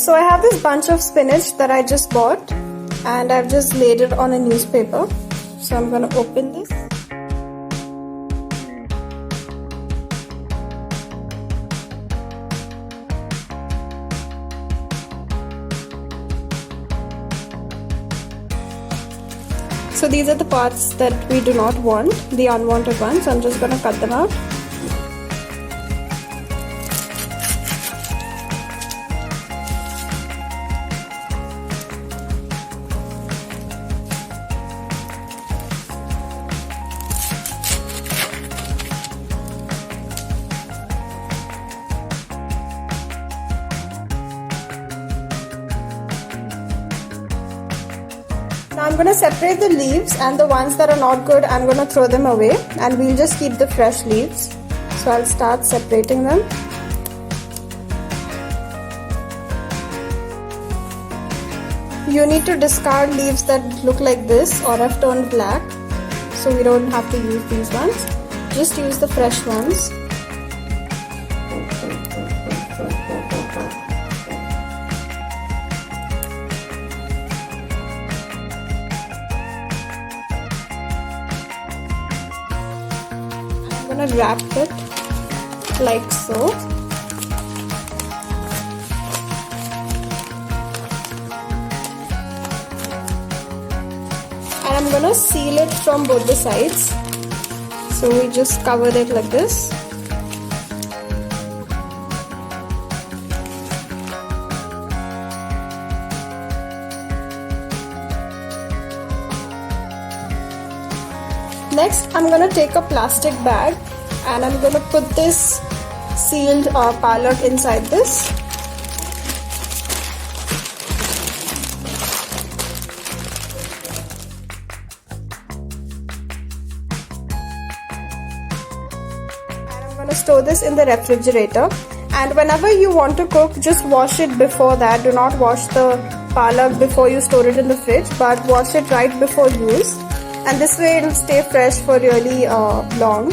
So I have this bunch of spinach that I just bought and I've just laid it on a newspaper. So I'm going to open this. So these are the parts that we do not want, the unwanted ones. So I'm just going to cut them out. Now I'm going to separate the leaves, and the ones that are not good I'm going to throw them away and we'll just keep the fresh leaves. So I'll start separating them. You need to discard leaves that look like this or have turned black, so we don't have to use these ones. Just use the fresh ones. I'm going to wrap it like so. And I'm going to seal it from both the sides. So we just cover it like this. Next, I'm going to take a plastic bag and I'm going to put this sealed palak inside this. And I'm going to store this in the refrigerator. And whenever you want to cook, just wash it before that. Do not wash the palak before you store it in the fridge, but wash it right before use. And this way it will stay fresh for really long.